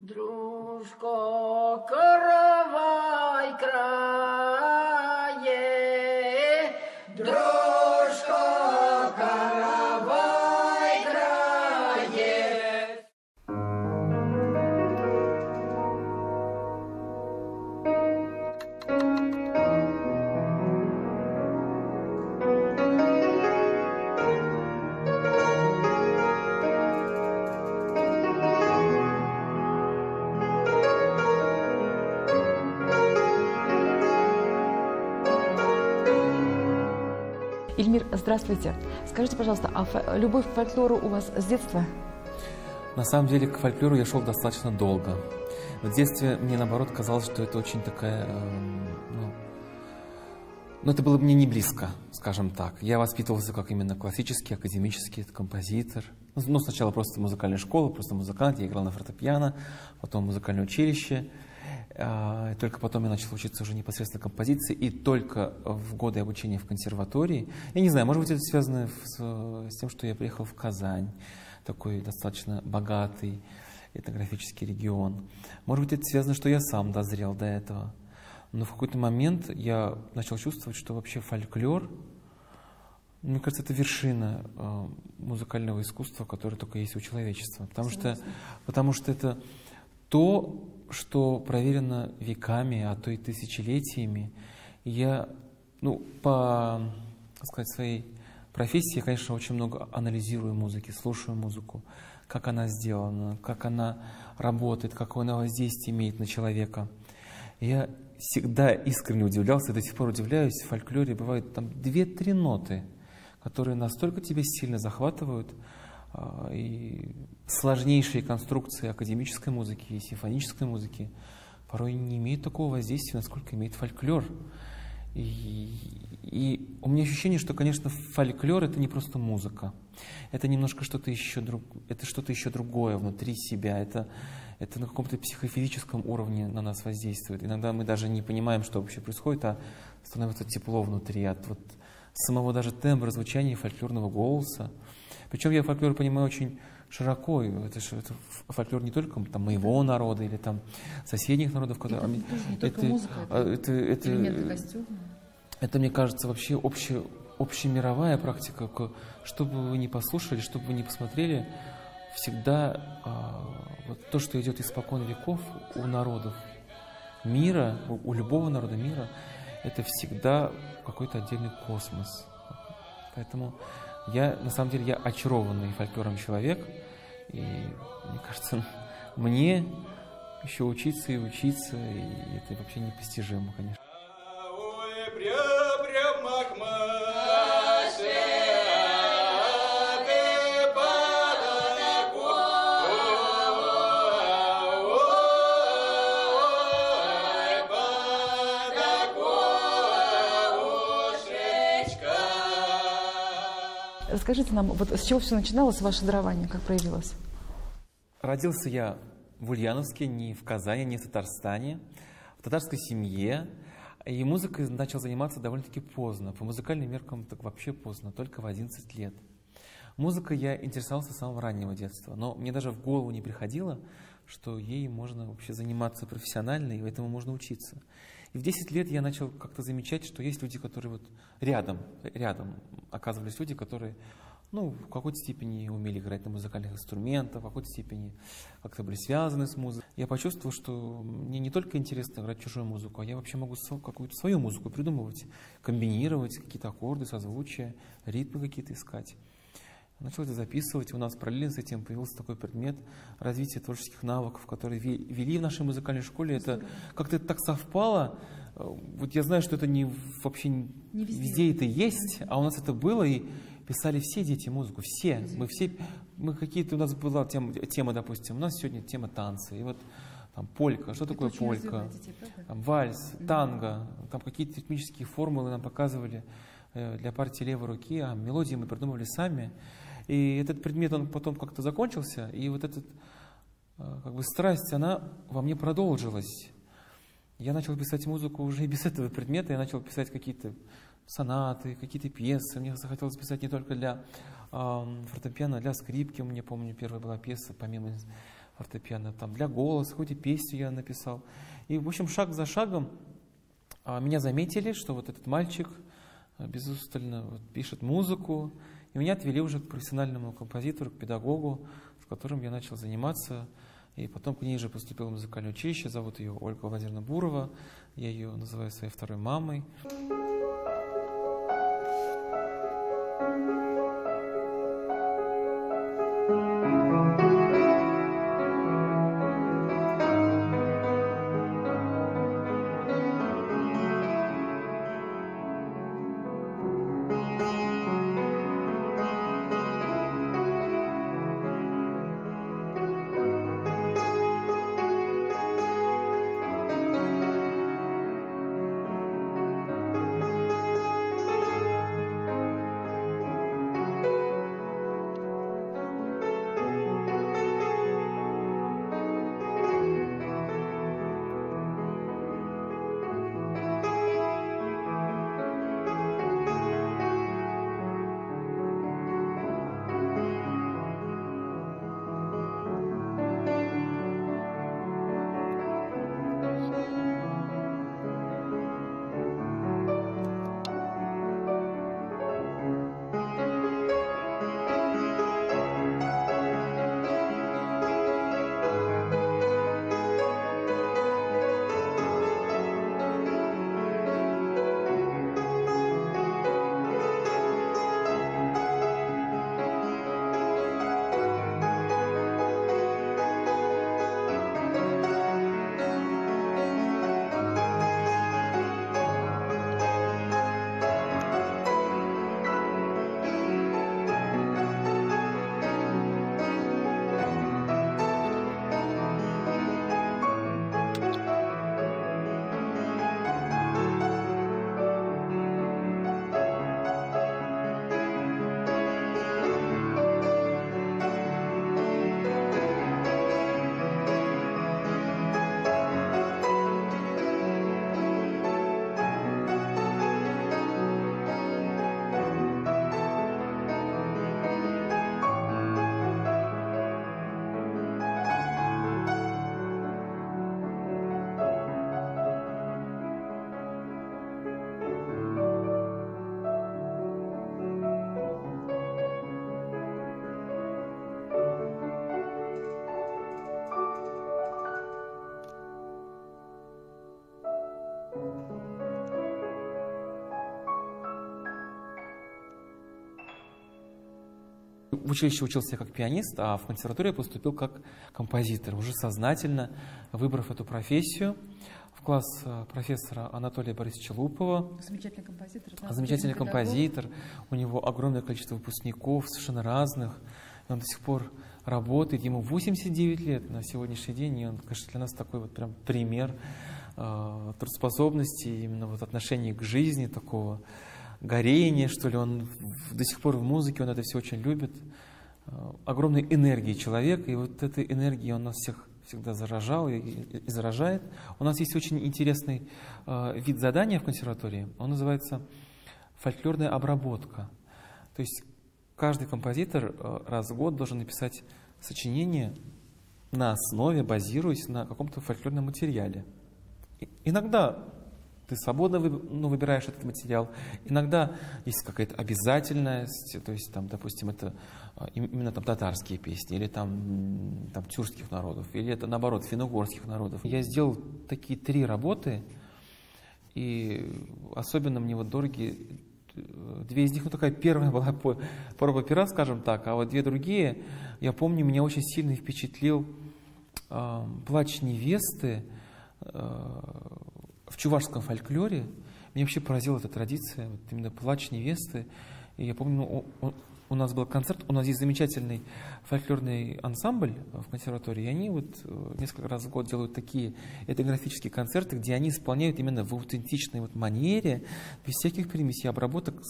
Дружко, каравай крае, дружко, каравай крае. Ильмир, здравствуйте. Скажите, пожалуйста, а любовь к фольклору у вас с детства? На самом деле к фольклору я шел достаточно долго. В детстве мне, наоборот, казалось, что это очень такая... это было мне не близко, скажем так. Я воспитывался как именно классический, академический композитор. Сначала просто музыкальная школа, просто музыкант. Я играл на фортепиано, потом музыкальное училище. И только потом я начал учиться уже непосредственно композиции. И только в годы обучения в консерватории, я не знаю, может быть, это связано с тем, что я приехал в Казань, такой достаточно богатый этнографический регион. Может быть, это связано, что я сам дозрел до этого. Но в какой-то момент я начал чувствовать, что вообще фольклор, мне кажется, это вершина музыкального искусства, которое только есть у человечества. Потому что это то, что проверено веками, а то и тысячелетиями. Я, по, так сказать, своей профессии, я, конечно, очень много анализирую музыки, слушаю музыку, как она сделана, как она работает, какое она воздействие имеет на человека. Я всегда искренне удивлялся, до сих пор удивляюсь, в фольклоре бывают там 2-3 ноты, которые настолько тебя сильно захватывают, и сложнейшие конструкции академической музыки и симфонической музыки порой не имеют такого воздействия, насколько имеет фольклор. И у меня ощущение, что, конечно, фольклор — это не просто музыка. Это немножко что-то еще другое внутри себя. Это на каком-то психофизическом уровне на нас воздействует. Иногда мы даже не понимаем, что вообще происходит, а становится тепло внутри от самого даже тембра звучания фольклорного голоса. Причем я фольклор понимаю очень широко. Это фольклор не только там, моего народа или там соседних народов. Это не только музыка, это элементы костюма. Это, мне кажется, вообще общемировая практика. Что бы вы ни послушали, что бы вы ни посмотрели, всегда то, что идет испокон веков у народов мира, у любого народа мира, это всегда какой-то отдельный космос. Поэтому на самом деле, я очарованный фольклором человек, и мне кажется, мне еще учиться и учиться, и это вообще непостижимо, конечно. Расскажите нам, с чего все начиналось, ваше дарование, как проявилось? Родился я в Ульяновске, не в Казани, не в Татарстане, в татарской семье. И музыкой начал заниматься довольно-таки поздно. По музыкальным меркам так вообще поздно, только в 11 лет. Музыкой я интересовался с самого раннего детства, но мне даже в голову не приходило, что ей можно вообще заниматься профессионально, и этому можно учиться. И в 10 лет я начал как-то замечать, что есть люди, которые рядом оказывались люди, которые в какой-то степени умели играть на музыкальных инструментах, в какой-то степени как-то были связаны с музыкой. Я почувствовал, что мне не только интересно играть чужую музыку, а я вообще могу какую-то свою музыку придумывать, комбинировать какие-то аккорды, созвучия, ритмы какие-то искать. Начал это записывать. У нас параллельно с этим появился такой предмет развития творческих навыков, которые вели в нашей музыкальной школе. Это как-то так совпало. Я знаю, что это вообще не везде это есть, а у нас это было, и писали все дети музыку, все. Мы какие-то, у нас была тема, допустим, у нас сегодня тема танцы, и там полька, что такое полька, там вальс, танго, там какие-то ритмические формулы нам показывали для партии левой руки, а мелодии мы придумывали сами. И этот предмет, он потом как-то закончился, и эта страсть, она во мне продолжилась. Я начал писать музыку уже и без этого предмета, я начал писать какие-то сонаты, какие-то пьесы. Мне захотелось писать не только для фортепиано, а для скрипки. У меня, помню, первая была пьеса, помимо фортепиано, там для голоса, хоть и песню я написал. И, в общем, шаг за шагом меня заметили, что вот этот мальчик безусловно вот пишет музыку, и меня отвели уже к профессиональному композитору, к педагогу, с которым я начал заниматься. И потом к ней же поступил в музыкальное училище, зовут ее Ольга Владимировна Бурова, я ее называю своей второй мамой. В училище учился как пианист, а в консерваторию я поступил как композитор, уже сознательно выбрав эту профессию. В класс профессора Анатолия Борисовича Лупова. Замечательный композитор. Да? Замечательный композитор. У него огромное количество выпускников, совершенно разных. И он до сих пор работает. Ему 89 лет на сегодняшний день. И он, конечно, для нас такой вот прям пример трудоспособности, именно вот отношения к жизни, такого горения, что ли. Он до сих пор в музыке, он это все очень любит. Огромной энергии человека. И вот этой энергией он нас всех всегда заражал и заражает. У нас есть очень интересный вид задания в консерватории. Он называется фольклорная обработка. То есть каждый композитор раз в год должен написать сочинение на основе, базируясь на каком-то фольклорном материале. Иногда ты свободно выбираешь этот материал, иногда есть какая-то обязательность, то есть, там, допустим, это именно там татарские песни, или там тюркских народов, или это, наоборот, финно-угорских народов. Я сделал такие 3 работы, и особенно мне вот дороги 2 из них, ну такая первая была проба пера, скажем так, а вот 2 другие, я помню, меня очень сильно впечатлил «Плач невесты», в чувашском фольклоре. Меня вообще поразила эта традиция, вот именно «Плач невесты». И я помню, у нас был концерт, у нас есть замечательный фольклорный ансамбль в консерватории, и они вот несколько раз в год делают такие этнографические концерты, где они исполняют именно в аутентичной вот манере, без всяких примесей, обработок,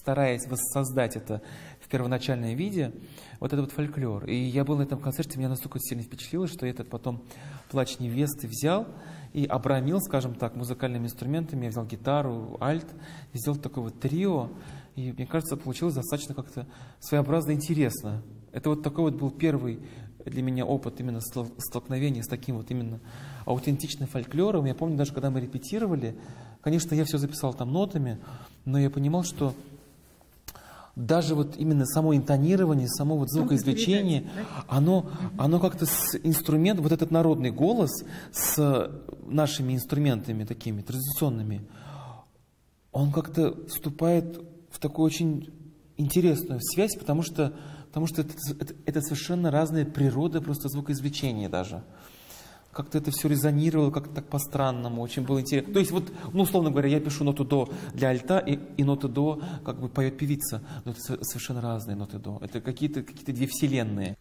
стараясь воссоздать это в первоначальном виде, вот этот вот фольклор. И я был на этом концерте, меня настолько сильно впечатлило, что я этот потом «Плач невесты» взял и обрамил, скажем так, музыкальными инструментами. Я взял гитару, альт, и сделал такое вот трио. И мне кажется, получилось достаточно как-то своеобразно интересно. Это вот такой вот был первый для меня опыт именно столкновения с таким вот именно аутентичным фольклором. Я помню, даже когда мы репетировали, конечно, я все записал там нотами, но я понимал, что даже вот именно само интонирование, само вот звукоизвлечение, оно как-то с инструмент, вот этот народный голос с нашими инструментами такими традиционными, он как-то вступает в такую очень интересную связь, потому что это совершенно разная природа просто звукоизвлечения даже. Как-то это все резонировало, как-то так по-странному, очень было интересно. То есть вот, ну, условно говоря, я пишу ноту до для альта, и ноту до как бы поет певица. Но это совершенно разные ноты до. Это какие-то две вселенные.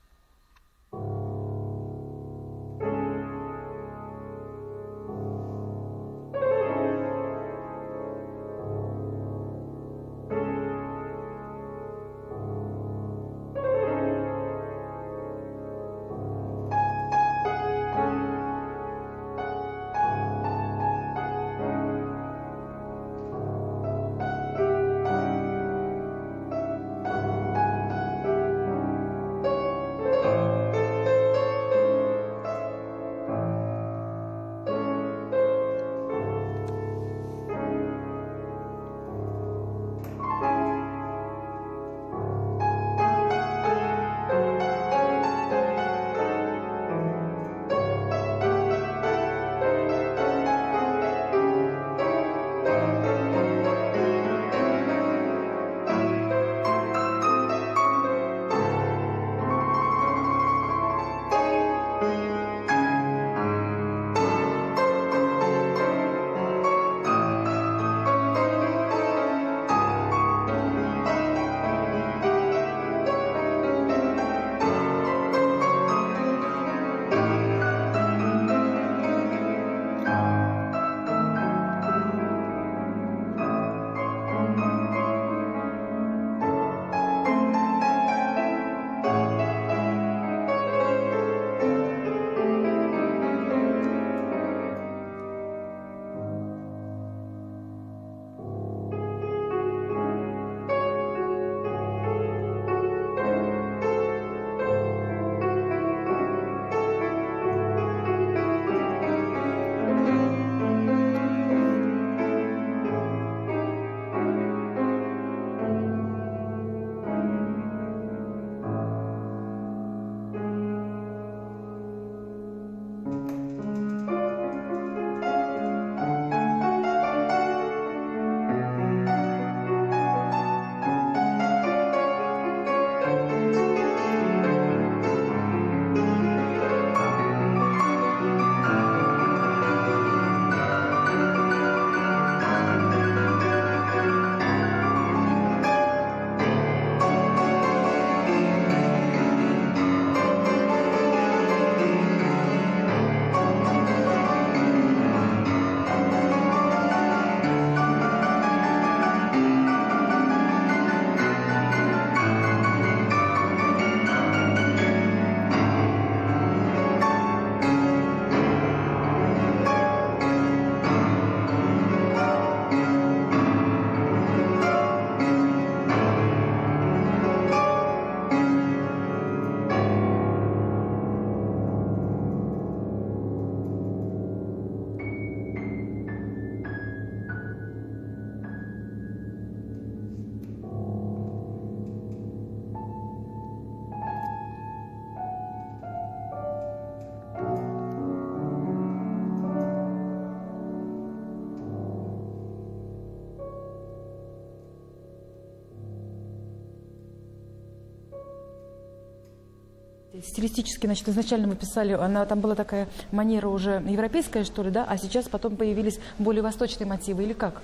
Стилистически, значит, изначально мы писали, там была такая манера уже европейская, что ли, да, а сейчас потом появились более восточные мотивы, или как?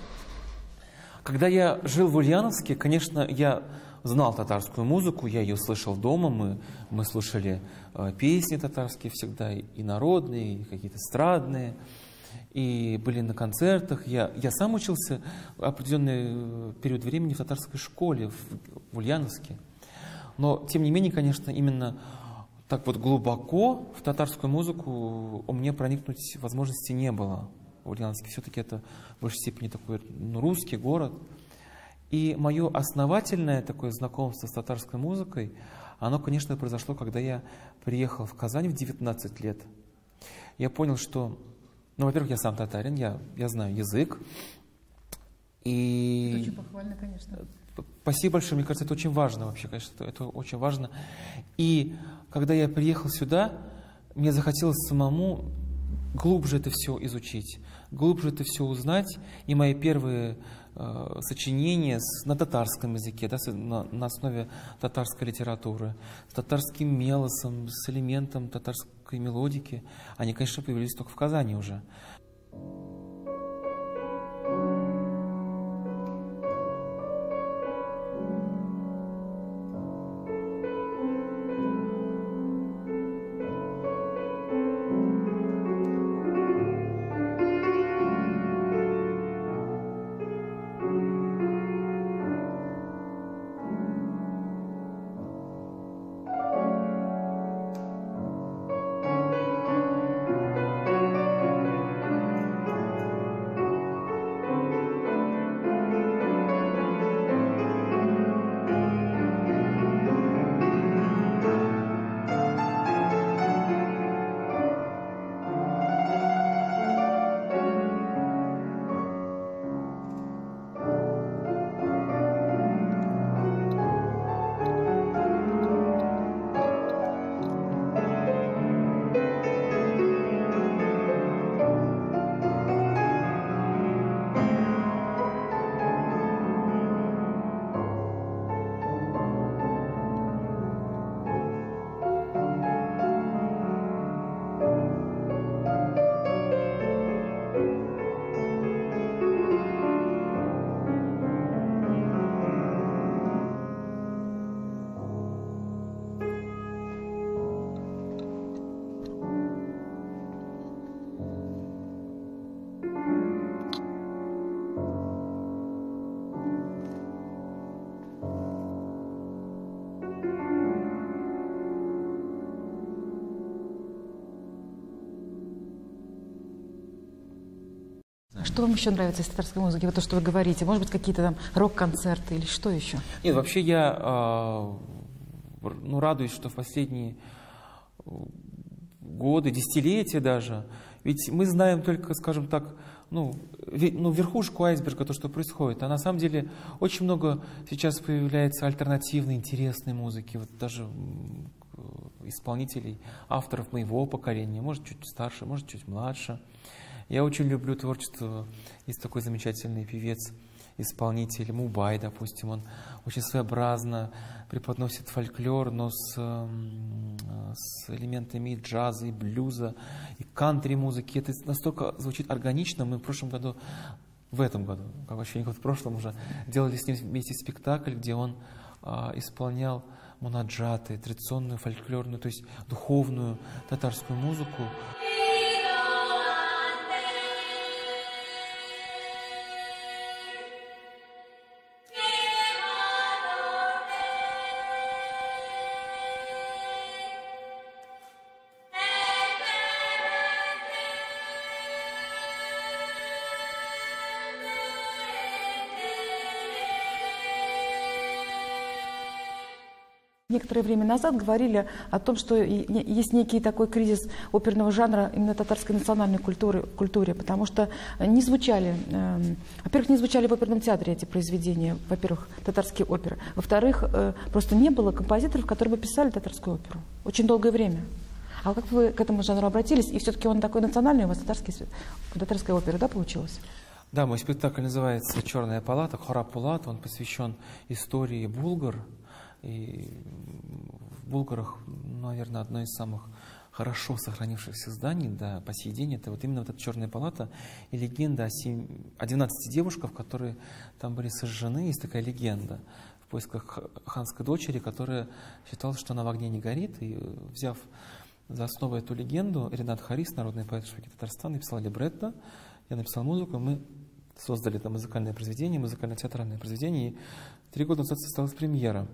Когда я жил в Ульяновске, конечно, я знал татарскую музыку, я ее слышал дома, мы слушали песни татарские всегда, и народные, и какие-то эстрадные, и были на концертах. Я сам учился определенный период времени в татарской школе в Ульяновске. Но, тем не менее, конечно, именно так вот глубоко в татарскую музыку у меня проникнуть возможности не было. В Ульяновске все-таки это в большей степени такой русский город. И мое основательное такое знакомство с татарской музыкой, оно, конечно, произошло, когда я приехал в Казань в 19 лет. Я понял, что, ну, во-первых, я сам татарин, я знаю язык. И... Это очень похвально, конечно. Спасибо большое, мне кажется, это очень важно вообще, конечно, это очень важно. И когда я приехал сюда, мне захотелось самому глубже это все изучить, глубже это все узнать. И мои первые сочинения на татарском языке, да, на основе татарской литературы, с татарским мелосом, с элементом татарской мелодики, они, конечно, появились только в Казани уже. Что вам еще нравится из татарской музыки? Вот то, что вы говорите. Может быть, какие-то там рок-концерты или что еще? Нет, вообще я радуюсь, что в последние годы, десятилетия даже, ведь мы знаем только, скажем так, верхушку айсберга, то, что происходит. А на самом деле очень много сейчас появляется альтернативной, интересной музыки. Вот даже исполнителей, авторов моего поколения, может, чуть старше, может, чуть младше. Я очень люблю творчество. Есть такой замечательный певец, исполнитель Мубай, допустим. Он очень своеобразно преподносит фольклор, но с элементами и джаза, и блюза, и кантри-музыки. Это настолько звучит органично. Мы в этом году, как вообще не год, в прошлом уже, делали с ним вместе спектакль, где он исполнял мунаджаты, традиционную фольклорную, то есть духовную татарскую музыку. Некоторое время назад говорили о том, что есть некий такой кризис оперного жанра именно татарской национальной культуре, потому что не звучали, во-первых, не звучали в оперном театре эти произведения, во-первых, татарские оперы, во-вторых, просто не было композиторов, которые бы писали татарскую оперу очень долгое время. А как вы к этому жанру обратились? И все-таки он такой национальный, у вас татарская опера, да, получилась? Да, мой спектакль называется «Черная палата», «Хорапулат», он посвящен истории булгар. И в Булгарах, наверное, одно из самых хорошо сохранившихся зданий, да, по сей день, это вот именно вот эта «Черная палата» и легенда о 12 девушках, которые там были сожжены. Есть такая легенда в поисках ханской дочери, которая считала, что она в огне не горит. И взяв за основу эту легенду, Ренат Харис, народный поэт Республики Татарстан, написал либретто, я написал музыку, мы создали это музыкальное произведение, музыкально-театральное произведение, и 3 года назад состоялась премьера.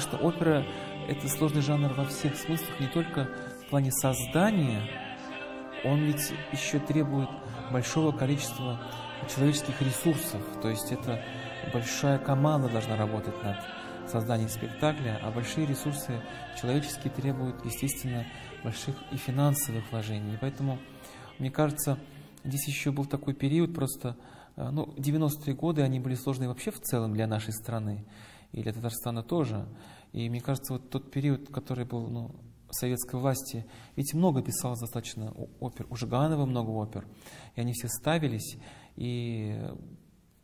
конечно, опера — это сложный жанр во всех смыслах, не только в плане создания, он ведь еще требует большого количества человеческих ресурсов, то есть это большая команда должна работать над созданием спектакля, а большие ресурсы человеческие требуют, естественно, больших и финансовых вложений. И поэтому, мне кажется, здесь еще был такой период, просто, 90-е годы, они были сложные вообще в целом для нашей страны, и для Татарстана тоже. И мне кажется, вот тот период, который был, советской власти, ведь много писалось достаточно опер, у Жиганова много опер, и они все ставились, и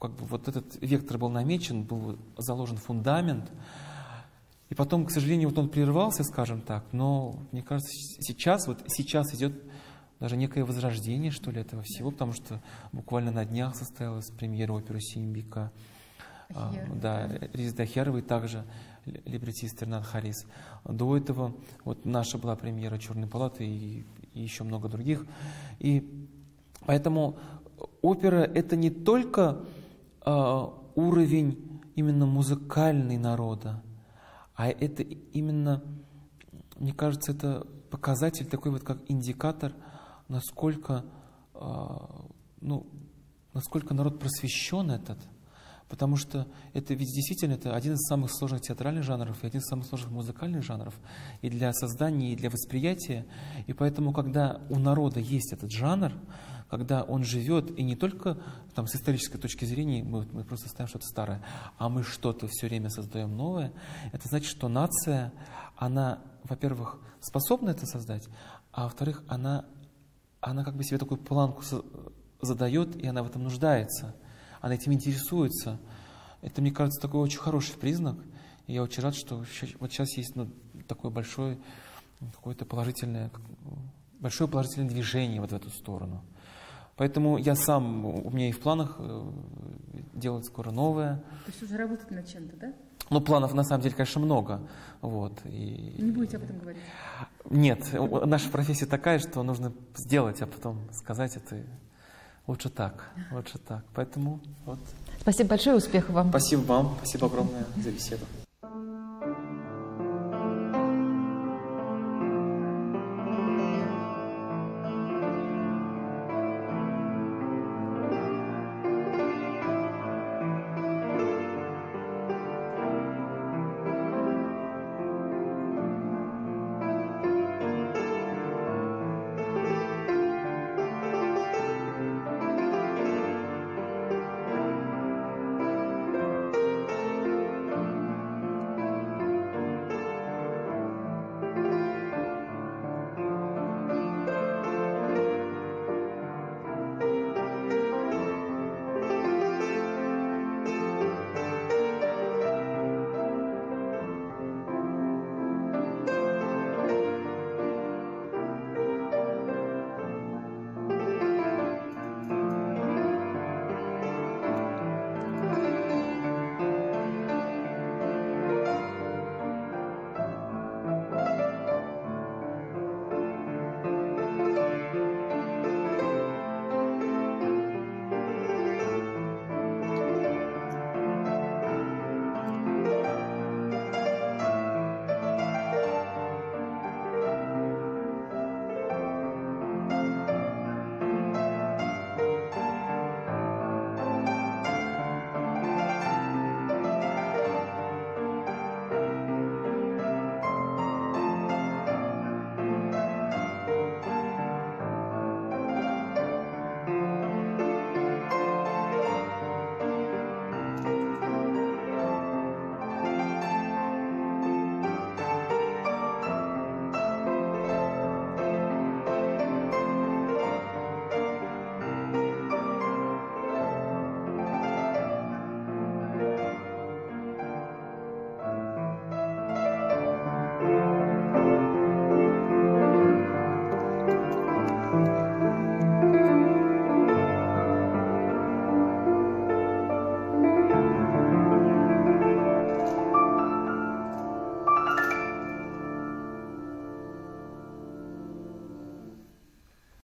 как бы вот этот вектор был намечен, был заложен фундамент, и потом, к сожалению, вот он прервался, скажем так, но мне кажется, сейчас идет даже некое возрождение, что ли, этого всего, потому что буквально на днях состоялась премьера оперы «Симбика», Резида Ахеровой, также либретист Ренат Харис. До этого вот наша была премьера «Черной палаты» и еще много других. И поэтому опера — это не только уровень именно музыкальный народа, а это именно, мне кажется, это показатель такой вот, как индикатор, насколько народ просвещен этот. Потому что это ведь действительно это один из самых сложных театральных жанров и один из самых сложных музыкальных жанров и для создания, и для восприятия. И поэтому, когда у народа есть этот жанр, когда он живет, и не только там, с исторической точки зрения мы просто ставим что-то старое, а мы что-то все время создаем новое, это значит, что нация, она, во-первых, способна это создать, а во-вторых, она как бы себе такую планку задает, и она в этом нуждается. Она этим интересуется. Это, мне кажется, такой очень хороший признак. И я очень рад, что вот сейчас есть такое большое положительное движение вот в эту сторону. Поэтому я сам, у меня и в планах делать скоро новое. То есть уже работать над чем-то, да? Планов на самом деле, конечно, много. Вот. Не будете об этом говорить? Нет, наша профессия такая, что нужно сделать, а потом сказать это. Лучше так. Поэтому вот. Спасибо большое, успехов вам. Спасибо вам, спасибо огромное за беседу.